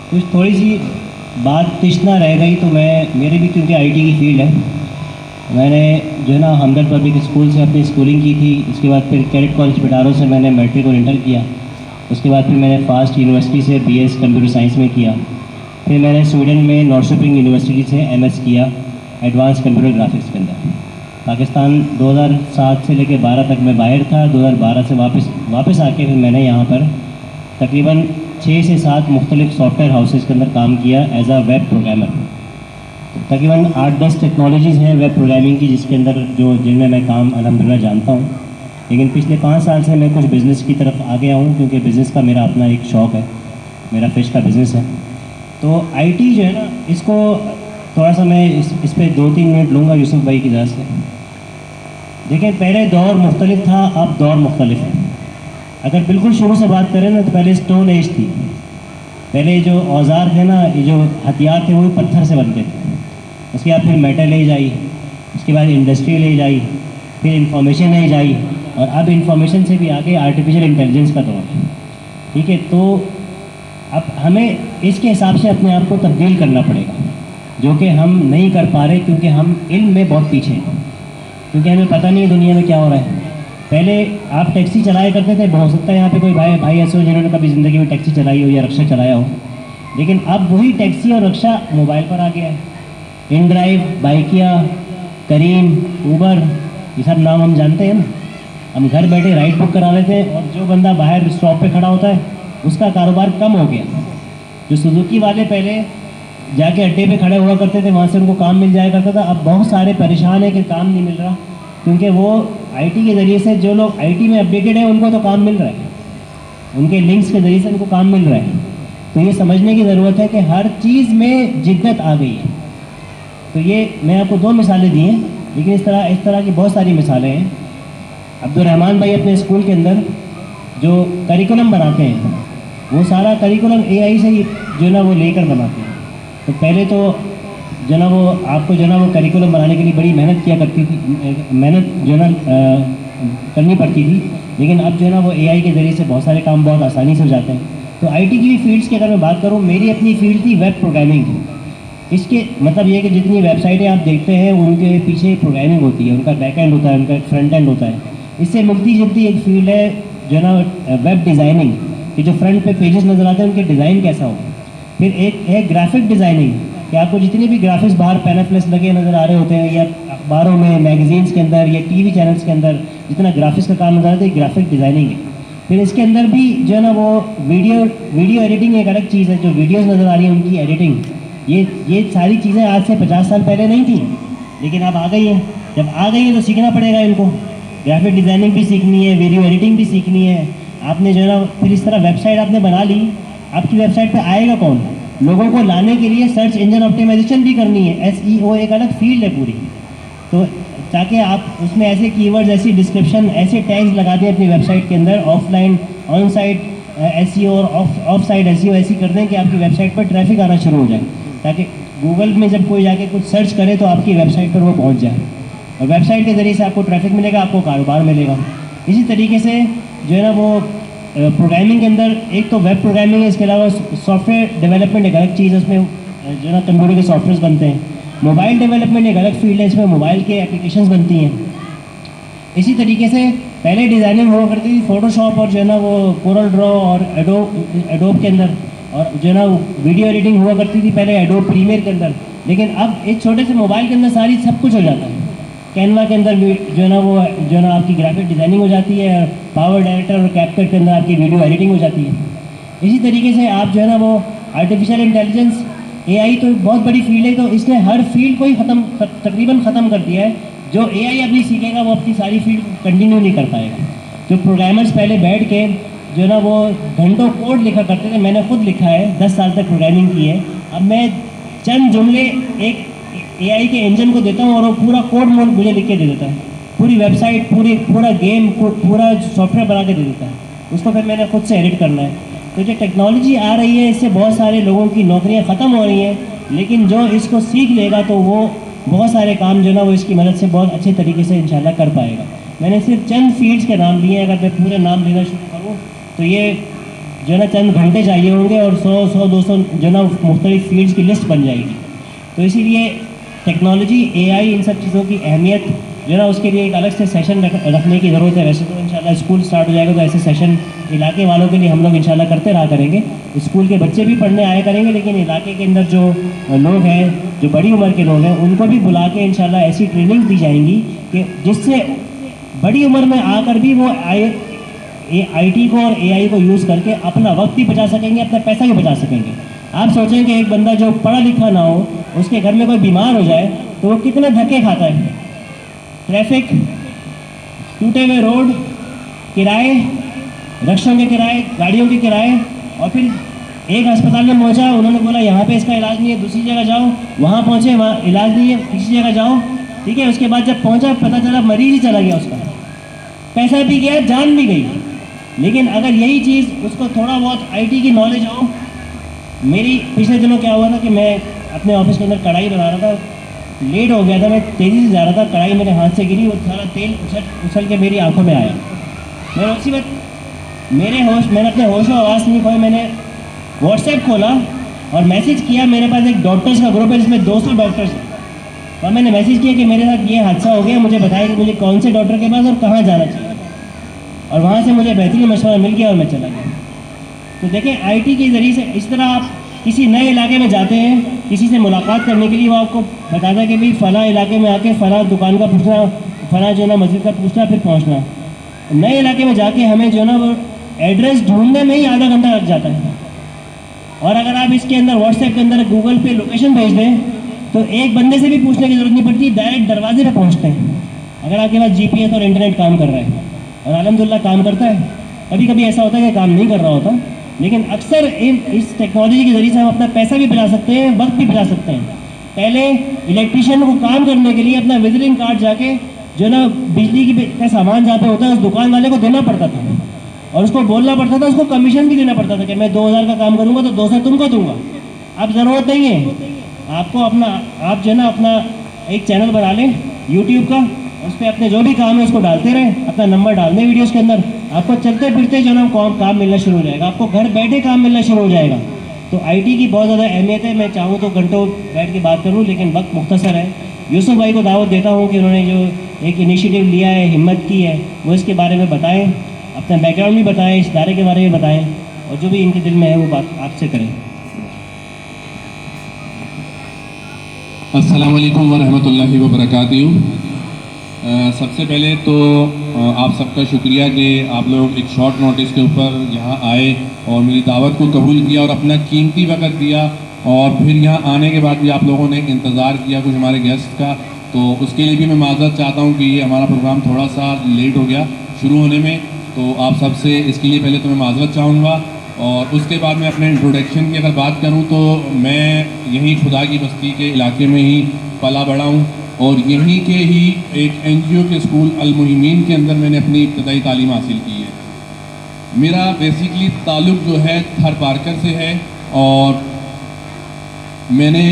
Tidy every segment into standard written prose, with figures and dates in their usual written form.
कुछ थोड़ी सी बात तृष्णा रह गई तो मेरे भी क्योंकि आईटी की फील्ड है, मैंने जो है ना हमदर्द पब्लिक स्कूल से अपनी स्कूलिंग की थी। उसके बाद फिर कैडेट कॉलेज पिटारो से मैंने मैट्रिक और इंटर किया। उसके बाद फिर मैंने फास्ट यूनिवर्सिटी से बीएस कंप्यूटर साइंस में किया। फिर मैंने स्वीडन में नॉर्शपिंग यूनिवर्सिटी से एमएस किया एडवांस कंप्यूटर ग्राफिक्स के अंदर। पाकिस्तान 2007 से लेकर 12 तक मैं बाहर था। 2012 से वापस आके फिर मैंने यहाँ पर तकरीबन 6 से 7 मुख्तलिफ सॉफ्टवेयर हाउसेस के अंदर काम किया एज आ वेब प्रोग्रामर। तकरीबन 8-10 टेक्नोलॉजीज़ हैं वेब प्रोग्रामिंग की जिसके अंदर जिनमें मैं काम अल्हम्दुलिल्लाह जानता हूँ। लेकिन पिछले 5 साल से मैं कुछ बिज़नेस की तरफ आ गया हूँ क्योंकि बिज़नेस का मेरा अपना एक शौक़ है, मेरा फ़िश का बिज़नेस है। तो आईटी जो है ना, इसको थोड़ा सा मैं इस पर 2-3 मिनट लूँगा यूसुफ भाई की इजाज़त से। देखें, पहले दौर मुख्तलिफ था, अब दौर मुख्तलिफ है। अगर बिल्कुल शुरू से बात करें ना तो पहले स्टोन एज थी। पहले जो औजार थे ना, ये जो हथियार थे वो भी पत्थर से बनते थे। उसके बाद फिर मेटल एज आई, उसके बाद इंडस्ट्रियल एज आई, फिर इंफॉर्मेशन एज आई, और अब इंफॉर्मेशन से भी आगे आर्टिफिशियल इंटेलिजेंस का दौर है। ठीक है, तो अब हमें इसके हिसाब से अपने आप को तब्दील करना पड़ेगा, जो कि हम नहीं कर पा रहे क्योंकि हम इल्म में बहुत पीछे हैं, क्योंकि हमें पता नहीं है दुनिया में क्या हो रहा है। पहले आप टैक्सी चलाया करते थे, हो सकता है यहाँ पे कोई भाई ऐसे हो जिन्होंने कभी ज़िंदगी में टैक्सी चलाई हो या रिक्शा चलाया हो, लेकिन अब वही टैक्सी और रिक्शा मोबाइल पर आ गया है। इनड्राइव, बाइकिया, करीम, ऊबर, ये सब नाम हम जानते हैं ना। हम घर बैठे राइड बुक करा लेते हैं और जो बंदा बाहर स्टॉप पे खड़ा होता है उसका कारोबार कम हो गया। जो सुजुकी वाले पहले जाके अड्डे पे खड़े हुआ करते थे, वहाँ से उनको काम मिल जाया करता था, अब बहुत सारे परेशान हैं कि काम नहीं मिल रहा, क्योंकि वो आईटी के ज़रिए से, जो लोग आईटी में अपडेटेड हैं उनको तो काम मिल रहा है, उनके लिंक्स के ज़रिए से उनको काम मिल रहा है। तो ये समझने की ज़रूरत है कि हर चीज़ में जिद्दत आ गई है। तो ये मैं आपको 2 मिसालें दी हैं, लेकिन इस तरह की बहुत सारी मिसालें हैं। अब्दुर्रहमान भाई अपने स्कूल के अंदर जो करिकुलम बनाते हैं, वो सारा करिकुलम एआई से ही जो ना वो लेकर बनाते हैं। तो पहले तो जो ना वो आपको जो ना वो करिकुलम बनाने के लिए बड़ी मेहनत किया करती थी, मेहनत जो ना करनी पड़ती थी, लेकिन अब जो ना वो एआई के ज़रिए से बहुत सारे काम बहुत आसानी से हो जाते हैं। तो आईटी की भी फील्ड्स की अगर मैं बात करूँ, मेरी अपनी फील्ड थी वेब प्रोग्रामिंग। इसके मतलब ये कि जितनी वेबसाइटें आप देखते हैं उनके पीछे प्रोग्रामिंग होती है, उनका बैक एंड होता है, उनका फ्रंट एंड होता है। इससे मिलती जुलती एक फील्ड है जो ना वेब डिज़ाइनिंग, कि जो फ्रंट पे पेजेस नज़र आते हैं उनके डिज़ाइन कैसा हो। फिर एक है ग्राफिक डिज़ाइनिंग, कि आपको जितने भी ग्राफिक्स बाहर पैनाफ्लेक्स लगे नज़र आ रहे होते हैं, या अखबारों में, मैगजीन्स के अंदर, या टीवी चैनल्स के अंदर जितना ग्राफिक्स का काम नज़र आता है, ग्राफिक डिज़ाइनिंग है। फिर इसके अंदर भी जो है ना वो वीडियो एडिटिंग एक अलग चीज़ है। जो वीडियोज़ नज़र आ रही है उनकी एडिटिंग, ये सारी चीज़ें आज से 50 साल पहले नहीं थी, लेकिन अब आ गई हैं। जब आ गई है तो सीखना पड़ेगा इनको। ग्राफिक डिज़ाइनिंग भी सीखनी है, वीडियो एडिटिंग भी सीखनी है। आपने जो है ना फिर इस तरह वेबसाइट आपने बना ली, आपकी वेबसाइट पे आएगा कौन? लोगों को लाने के लिए सर्च इंजन ऑप्टिमाइजेशन भी करनी है, एसईओ एक अलग फील्ड है पूरी। तो ताकि आप उसमें ऐसे कीवर्ड्स, ऐसी डिस्क्रिप्शन, ऐसे टैग्स लगा दें अपनी वेबसाइट के अंदर, ऑफलाइन, ऑन साइट एसईओ और ऑफ साइट एसईओ ऐसी कर दें कि आपकी वेबसाइट पर ट्रैफिक आना शुरू हो जाए, ताकि गूगल में जब कोई जाके कुछ सर्च करे तो आपकी वेबसाइट पर वो पहुंच जाए, और वेबसाइट के ज़रिए से आपको ट्रैफिक मिलेगा, आपको कारोबार मिलेगा। इसी तरीके से जो है ना वो प्रोग्रामिंग के अंदर एक तो वेब प्रोग्रामिंग है, इसके अलावा सॉफ्टवेयर डेवलपमेंट एक अलग चीज़ है, उसमें जो है ना कंप्यूटर के सॉफ्टवेयर बनते हैं। मोबाइल डेवलपमेंट एक अलग फील्ड है, इसमें मोबाइल के एप्लीकेशंस बनती हैं। इसी तरीके से पहले डिज़ाइनिंग हुआ करती थी फोटोशॉप और जो है ना वो कोरल ड्रॉ और एडोब के अंदर, और जो है ना वीडियो एडिटिंग हुआ करती थी पहले एडोब प्रीमियर के अंदर। लेकिन अब एक छोटे से मोबाइल के अंदर सारी सब कुछ हो जाता है। कैनवा के अंदर जो है ना वो जो है ना आपकी ग्राफिक डिज़ाइनिंग हो जाती है, पावर डायरेक्टर और कैपकट के अंदर आपकी वीडियो एडिटिंग हो जाती है। इसी तरीके से आप जो है ना वो आर्टिफिशियल इंटेलिजेंस, एआई तो बहुत बड़ी फील्ड है, तो इसने हर फील्ड को ही तकरीबन ख़त्म कर दिया है। जो एआई अभी सीखेगा वो अपनी सारी फील्ड कंटिन्यू नहीं कर पाएगा। जो प्रोग्रामर्स पहले बैठ के जो है ना वो घंटों कोड लिखा करते थे, मैंने खुद लिखा है, 10 साल तक प्रोग्रामिंग की है। अब मैं चंद जुमले एक एआई के इंजन को देता हूँ और वो पूरा कोड मुझे लिख के दे देता है, पूरी वेबसाइट, पूरा गेम, पूरा सॉफ्टवेयर बना के दे देता है। उसको फिर मैंने खुद से एडिट करना है। तो जो टेक्नोलॉजी आ रही है, इससे बहुत सारे लोगों की नौकरियां ख़त्म हो रही हैं, लेकिन जो इसको सीख लेगा तो वो बहुत सारे काम जो ना वो इसकी मदद से बहुत अच्छे तरीके से इंशाल्लाह कर पाएगा। मैंने सिर्फ चंद फील्ड्स के नाम लिए हैं, अगर मैं पूरे नाम लेना शुरू करूँ तो ये जो है ना चंद घंटे चाहिए होंगे और 100-200 जो है ना मुख्तलिफ फील्ड्स की लिस्ट बन जाएगी। तो इसीलिए टेक्नोलॉजी, एआई, इन सब चीज़ों की अहमियत जो है ना उसके लिए एक अलग से सेशन रखने की ज़रूरत है। वैसे तो इंशाल्लाह स्कूल स्टार्ट हो जाएगा तो ऐसे सेशन इलाके वालों के लिए हम लोग इंशाल्लाह करते रहा करेंगे। स्कूल के बच्चे भी पढ़ने आया करेंगे, लेकिन इलाके के अंदर जो लोग हैं, जो बड़ी उम्र के लोग हैं, उनको भी बुला के इंशाल्लाह ऐसी ट्रेनिंग दी जाएंगी कि जिससे बड़ी उम्र में आकर भी वो IT को और AI को यूज़ करके अपना वक्त भी बचा सकेंगे, अपना पैसा भी बचा सकेंगे। आप सोचें कि एक बंदा जो पढ़ा लिखा ना हो, उसके घर में कोई बीमार हो जाए तो वो कितने धक्के खाता है। ट्रैफिक, टूटे हुए रोड, किराए, रिक्शों के किराए, गाड़ियों के किराए, और फिर एक अस्पताल में पहुंचा, उन्होंने बोला यहाँ पे इसका इलाज नहीं है, दूसरी जगह जाओ, वहाँ पहुँचे, वहाँ इलाज नहीं है, तीसरी जगह जाओ, ठीक है। उसके बाद जब पहुँचा पता चला मरीज ही चला गया, उसका पैसा भी गया, जान भी गई। लेकिन अगर यही चीज़ उसको थोड़ा बहुत IT की नॉलेज हो। मेरी पिछले दिनों क्या हुआ था कि मैं अपने ऑफिस के अंदर कढ़ाई बना रहा था, लेट हो गया था, मैं तेज़ी से जा रहा था, कढ़ाई मेरे हाथ से गिरी, वो सारा तेल उछल के मेरी आंखों में आया। मैं उसी वक्त मैंने अपने होश में आवाज़ नहीं खोई, मैंने व्हाट्सएप खोला और मैसेज किया। मेरे पास एक डॉक्टर्स का ग्रुप है जिसमें 200 डॉक्टर्स हैं, और मैंने मैसेज किया कि मेरे साथ ये हादसा हो गया, मुझे बताया कि मुझे कौन से डॉक्टर के पास और कहाँ जाना चाहिए। और वहाँ से मुझे बेहतरीन मशवरा मिल गया और मैं चला गया। तो देखें, IT के ज़रिए से इस तरह आप किसी नए इलाके में जाते हैं, किसी से मुलाकात करने के लिए, वो आपको बताता है कि भाई फ़लाँ इलाके में आके फ़लाँ दुकान का पूछना, फ़लाँ जो है ना मस्जिद का पूछना, फिर पहुँचना। नए इलाके में जाके हमें जो है ना वो एड्रेस ढूंढने में ही आधा घंटा लग जाता है। और अगर आप इसके अंदर व्हाट्सएप के अंदर गूगल पे लोकेशन भेज दें तो एक बंदे से भी पूछने की ज़रूरत नहीं पड़ती, डायरेक्ट दरवाजे पे पहुंचते हैं, अगर आपके पास GPS और इंटरनेट काम कर रहा है। और अल्हम्दुलिल्लाह काम करता है। कभी कभी ऐसा होता है कि काम नहीं कर रहा होता, लेकिन अक्सर इस टेक्नोलॉजी के ज़रिए से हम अपना पैसा भी बचा सकते हैं, वक्त भी बचा सकते हैं। पहले इलेक्ट्रीशियन को काम करने के लिए अपना विजिटिंग कार्ड जाके जो ना बिजली का सामान जहाँ पे होता है उस दुकान वाले को देना पड़ता था, और उसको बोलना पड़ता था, उसको कमीशन भी देना पड़ता था कि मैं 2000 का काम करूँगा तो 200 तुमको दूंगा। अब ज़रूरत नहीं है, आपको आप जो है ना अपना एक चैनल बना लें YouTube का, उस पर अपने जो भी काम है उसको डालते रहें, अपना नंबर डाल दें वीडियोज़ के अंदर, आपको चलते फिरते जो ना काम मिलना शुरू हो जाएगा, आपको घर बैठे काम मिलना शुरू हो जाएगा। तो IT की बहुत ज़्यादा अहमियत है। मैं चाहूँ तो घंटों बैठ के बात करूँ, लेकिन वक्त मुख्तसर है। यूसुफ भाई को दावत देता हूँ कि उन्होंने जो एक इनिशिएटिव लिया है, हिम्मत की है, वो इसके बारे में बताएँ, अपना बैकग्राउंड भी बताएँ, इस इदारे के बारे में बताएँ, और जो भी इनके दिल में है वो बात आपसे करें। अस्सलाम वालेकुम वरहमतुल्लाहि वबरकातुहू। सबसे पहले तो आप सबका शुक्रिया कि आप लोग एक शॉर्ट नोटिस के ऊपर यहाँ आए और मेरी दावत को कबूल किया और अपना कीमती वक्त दिया, और फिर यहाँ आने के बाद भी आप लोगों ने इंतज़ार किया कुछ हमारे गेस्ट का। तो उसके लिए भी मैं माज़रत चाहता हूँ कि ये हमारा प्रोग्राम थोड़ा सा लेट हो गया शुरू होने में, तो आप सबसे इसके लिए पहले तो मैं माज़रत चाहूँगा। और उसके बाद मैं अपने इंट्रोडक्शन की अगर बात करूँ तो मैं यहीं खुदा की बस्ती के इलाके में ही पला बड़ा हूँ, और यहीं के ही एक NGO के स्कूल अल-मुहिमीन के अंदर मैंने अपनी इब्तदाई तालीम हासिल की है। मेरा बेसिकली ताल्लुक़ जो है थर पार्कर से है, और मैंने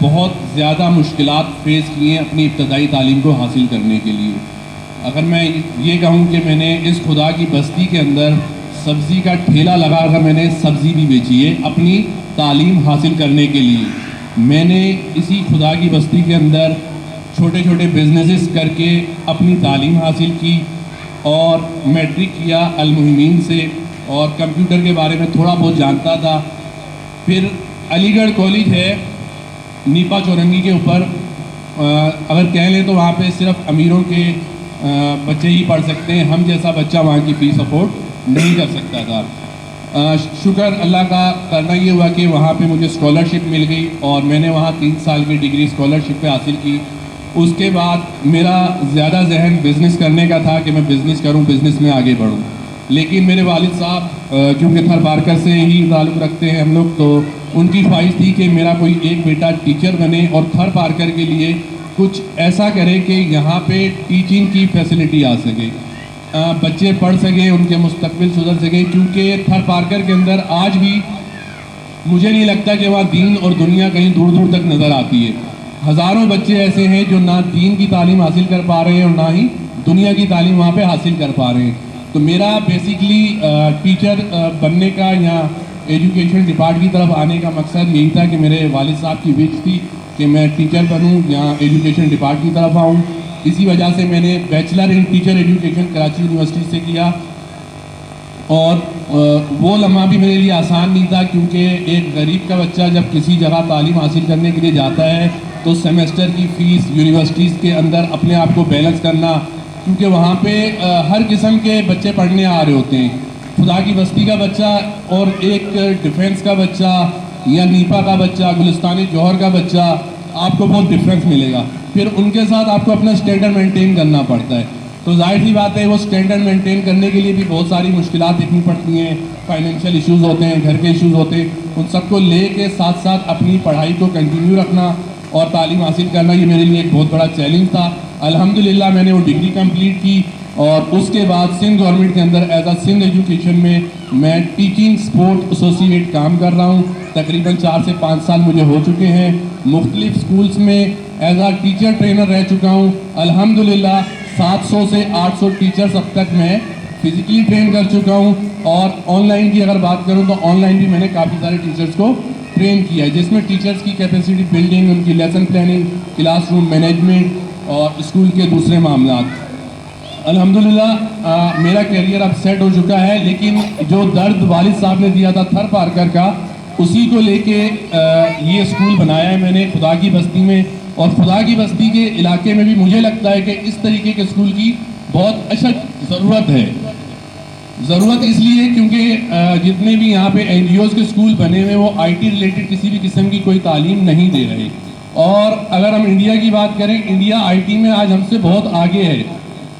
बहुत ज़्यादा मुश्किलात फ़ेस किए हैं अपनी इब्तदाई तालीम को हासिल करने के लिए। अगर मैं ये कहूँ कि मैंने इस खुदा की बस्ती के अंदर सब्ज़ी का ठेला लगा कर मैंने सब्ज़ी भी बेची है अपनी तालीम हासिल करने के लिए। मैंने इसी खुदा की बस्ती के अंदर छोटे छोटे बिजनेसेस करके अपनी तालीम हासिल की, और मैट्रिक किया अल-मुहिमीन से, और कंप्यूटर के बारे में थोड़ा बहुत जानता था। फिर अलीगढ़ कॉलेज है नीपा चौरंगी के ऊपर, अगर कह लें तो वहाँ पे सिर्फ अमीरों के बच्चे ही पढ़ सकते हैं, हम जैसा बच्चा वहाँ की फ़ीस अफोर्ड नहीं कर सकता था। शुक्र अल्लाह का करना ये हुआ कि वहाँ पे मुझे स्कॉलरशिप मिल गई, और मैंने वहाँ 3 साल की डिग्री स्कॉलरशिप पे हासिल की। उसके बाद मेरा ज़्यादा जहन बिज़नेस करने का था कि मैं बिज़नेस करूँ, बिज़नेस में आगे बढ़ूँ। लेकिन मेरे वालिद साहब क्योंकि थर पार्कर से ही ताल्लुक़ रखते हैं हम लोग, तो उनकी ख्वाहिश थी कि मेरा कोई एक बेटा टीचर बने और थर पार्कर के लिए कुछ ऐसा करे कि यहाँ पे टीचिंग की फैसिलिटी आ सके, बच्चे पढ़ सकें, उनके मुस्तकबिल सुधर सके। क्योंकि थर पार्कर के अंदर आज भी मुझे नहीं लगता कि वहाँ दीन और दुनिया कहीं दूर दूर तक नज़र आती है। हज़ारों बच्चे ऐसे हैं जो ना दीन की तालीम हासिल कर पा रहे हैं और ना ही दुनिया की तालीम वहाँ पे हासिल कर पा रहे हैं। تو میرا بیسیکلی ٹیچر بننے کا یا ایجوکیشن ڈپارٹ کی طرف آنے کا مقصد یہی تھا کہ میرے والد صاحب کی وش تھی کہ میں ٹیچر بنوں یا ایجوکیشن ڈپارٹ کی طرف آؤں. اسی وجہ سے میں نے بیچلر ان ٹیچر ایجوکیشن کراچی یونیورسٹی سے کیا. اور وہ لمحہ بھی میرے لیے آسان نہیں تھا, کیونکہ ایک غریب کا بچہ جب کسی جگہ تعلیم حاصل کرنے کے لیے جاتا ہے تو سیمسٹر کی فیس یونیورسٹیز کے اندر اپنے آپ کو بیلنس کرنا, کیونکہ وہاں پہ ہر قسم کے بچے پڑھنے آ رہے ہوتے ہیں. خدا کی بستی کا بچہ اور ایک ڈیفنس کا بچہ یا نیپا کا بچہ, گلستان جوہر کا بچہ, آپ کو بہت ڈفرینس ملے گا. پھر ان کے ساتھ آپ کو اپنا اسٹینڈرڈ مینٹین کرنا پڑتا ہے. تو ظاہر سی بات ہے وہ اسٹینڈرڈ مینٹین کرنے کے لیے بھی بہت ساری مشکلات دیکھنی پڑتی ہیں. فائنینشیل ایشوز ہوتے ہیں, گھر کے ایشوز ہوتے ہیں, ان سب کو لے کے ساتھ ساتھ اپنی پڑھائی کو کنٹینیو رکھنا اور تعلیم حاصل کرنا, یہ میرے لیے ایک بہت بڑا چیلنج تھا. الحمدللہ میں نے وہ ڈگری کمپلیٹ کی اور اس کے بعد سندھ گورنمنٹ کے اندر ایز اے سندھ ایجوکیشن میں ٹیچنگ سپورٹ ایسوسیٹ کام کر رہا ہوں. تقریباً 4 سے 5 سال مجھے ہو چکے ہیں. مختلف سکولز میں ایز اے ٹیچر ٹرینر رہ چکا ہوں. الحمدللہ 700 سے 800 ٹیچرز اب تک میں فزیکلی ٹرین کر چکا ہوں. اور آن لائن کی اگر بات کروں تو آن لائن بھی میں نے کافی سارے ٹیچرز کو ٹرین کیا ہے, جس میں ٹیچرز کی کیپیسٹی بلڈنگ, ان کی lesson planning, class room management اور اسکول کے دوسرے معاملات. الحمدللہ میرا کیریئر اب سیٹ ہو چکا ہے, لیکن جو درد والد صاحب نے دیا تھا تھر پارکر کا, اسی کو لے کے یہ اسکول بنایا ہے میں نے خدا کی بستی میں. اور خدا کی بستی کے علاقے میں بھی مجھے لگتا ہے کہ اس طریقے کے اسکول کی بہت اشد ضرورت ہے. ضرورت اس لیے کیونکہ جتنے بھی یہاں پہ این جی اوز کے اسکول بنے ہوئے وہ آئی ٹی ریلیٹڈ کسی بھی قسم کی کوئی تعلیم نہیں دے رہے. اور اگر ہم انڈیا کی بات کریں, انڈیا آئی ٹی میں آج ہم سے بہت آگے ہے.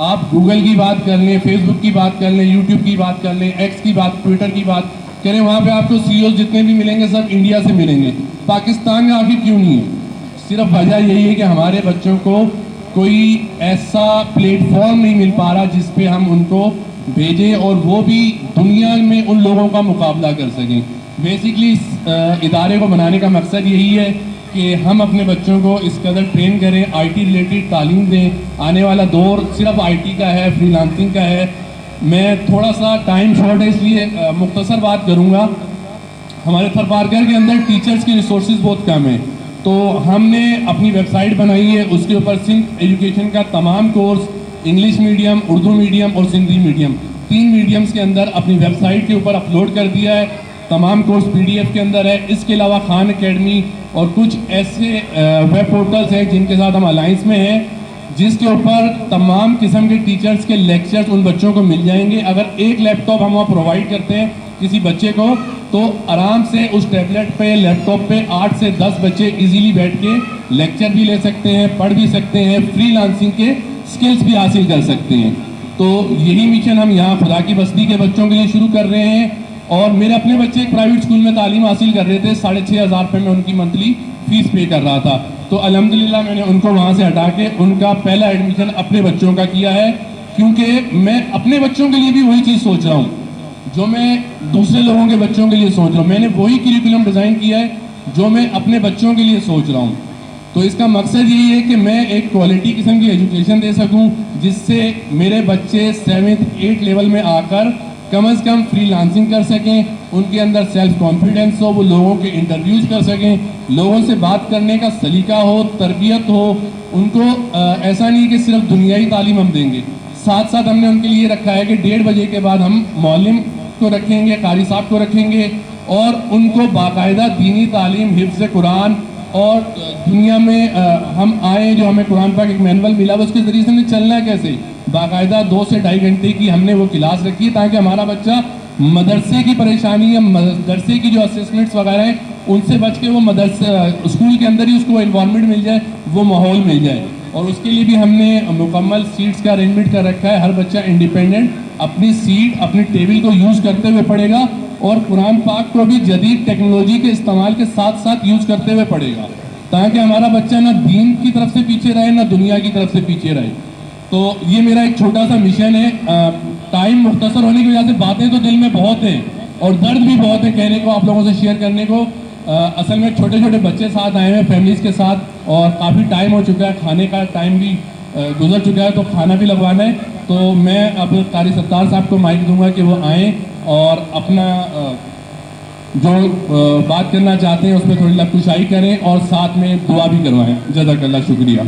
آپ گوگل کی بات کر لیں, فیس بک کی بات کر لیں, یوٹیوب کی بات کر لیں, ایکس کی بات, ٹویٹر کی بات کریں, وہاں پہ آپ کو سی اوز جتنے بھی ملیں گے سب انڈیا سے ملیں گے. پاکستان میں آخر کیوں نہیں ہے؟ صرف وجہ یہی ہے کہ ہمارے بچوں کو کوئی ایسا پلیٹ فارم نہیں مل پا رہا جس پہ ہم ان کو بھیجیں اور وہ بھی دنیا میں ان لوگوں کا مقابلہ کر سکیں. بیسکلی اس ادارے کو بنانے کا مقصد یہی ہے کہ ہم اپنے بچوں کو اس قدر ٹرین کریں, آئی ٹی ریلیٹڈ تعلیم دیں. آنے والا دور صرف آئی ٹی کا ہے, فری لانسنگ کا ہے. میں تھوڑا سا ٹائم شارٹ ہے اس لیے مختصر بات کروں گا. ہمارے تھر پارکر کے اندر ٹیچرز کی ریسورسز بہت کم ہیں, تو ہم نے اپنی ویب سائٹ بنائی ہے, اس کے اوپر سندھ ایجوکیشن کا تمام course English medium, Urdu medium اور سندھی میڈیم 3 میڈیمز کے اندر اپنی ویب سائٹ کے اوپر اپلوڈ کر دیا ہے. تمام کورس پی ڈی ایف کے اندر ہے. اس کے علاوہ خان اکیڈمی اور کچھ ایسے ویب پورٹلز ہیں جن کے ساتھ ہم الائنس میں ہیں, جس کے اوپر تمام قسم کے ٹیچرز کے لیکچرز ان بچوں کو مل جائیں گے. اگر ایک لیپ ٹاپ ہم وہاں پرووائڈ کرتے ہیں کسی بچے کو, تو آرام سے اس ٹیبلٹ پہ, لیپ ٹاپ پہ 8 سے 10 بچے ایزیلی بیٹھ کے لیکچر بھی لے سکتے ہیں, پڑھ بھی سکتے ہیں, فری لانسنگ کے سکلز بھی حاصل کر سکتے ہیں. تو یہی مشن ہم یہاں خدا کی بستی کے بچوں کے لیے شروع کر رہے ہیں. اور میرے اپنے بچے ایک پرائیویٹ اسکول میں تعلیم حاصل کر رہے تھے, 6,500 روپے میں ان کی منتھلی فیس پے کر رہا تھا. تو الحمدللہ میں نے ان کو وہاں سے ہٹا کے ان کا پہلا ایڈمیشن اپنے بچوں کا کیا ہے, کیونکہ میں اپنے بچوں کے لیے بھی وہی چیز سوچ رہا ہوں جو میں دوسرے لوگوں کے بچوں کے لیے سوچ رہا ہوں. میں نے وہی کریکولم ڈیزائن کیا ہے جو میں اپنے بچوں کے لیے سوچ رہا ہوں. تو اس کا مقصد یہی ہے کہ میں ایک کوالٹی قسم کی ایجوکیشن دے سکوں, جس سے میرے بچے 7th 8th لیول میں آ کر کم از کم فری لانسنگ کر سکیں, ان کے اندر سیلف کانفیڈنس ہو, وہ لوگوں کے انٹرویوز کر سکیں, لوگوں سے بات کرنے کا سلیقہ ہو, تربیت ہو. ان کو ایسا نہیں کہ صرف دنیائی تعلیم ہم دیں گے, ساتھ ساتھ ہم نے ان کے لیے رکھا ہے کہ 1:30 بجے کے بعد ہم معلم کو رکھیں گے, قاری صاحب کو رکھیں گے, اور ان کو باقاعدہ دینی تعلیم, حفظ قرآن, اور دنیا میں ہم آئے جو ہمیں قرآن پاک ایک مینول ملا, اس کے ذریعے سے ہمیں چلنا ہے کیسے. باقاعدہ 2 سے 2.5 گھنٹے کی ہم نے وہ کلاس رکھی ہے, تاکہ ہمارا بچہ مدرسے کی پریشانی یا مدرسے کی جو اسسمنٹس وغیرہ ہیں ان سے بچ کے وہ مدرسے اسکول کے اندر ہی اس کو انوائرمنٹ مل جائے, وہ ماحول مل جائے. اور اس کے لیے بھی ہم نے مکمل سیٹس کا ارینجمنٹ کر رکھا ہے. ہر بچہ انڈیپینڈنٹ اپنی سیٹ, اپنی ٹیبل کو یوز کرتے ہوئے پڑھے گا, اور قرآن پاک کو بھی جدید ٹیکنالوجی کے استعمال کے ساتھ ساتھ یوز کرتے ہوئے پڑھے گا, تاکہ ہمارا بچہ نہ دین کی طرف سے پیچھے رہے نہ دنیا کی طرف سے پیچھے رہے. تو یہ میرا ایک چھوٹا سا مشن ہے. ٹائم مختصر ہونے کی وجہ سے باتیں تو دل میں بہت ہیں اور درد بھی بہت ہے کہنے کو, آپ لوگوں سے شیئر کرنے کو. اصل میں چھوٹے چھوٹے بچے ساتھ آئے ہیں فیملیز کے ساتھ, اور کافی ٹائم ہو چکا ہے, کھانے کا ٹائم بھی گزر چکا ہے, تو کھانا بھی لگوانا ہے. تو میں اب قاری ستار صاحب کو مائک دوں گا کہ وہ آئیں اور اپنا جو بات کرنا چاہتے ہیں اس پہ تھوڑی لب کشائی کریں اور ساتھ میں دعا بھی کروائیں. جزاک اللہ. شکریہ.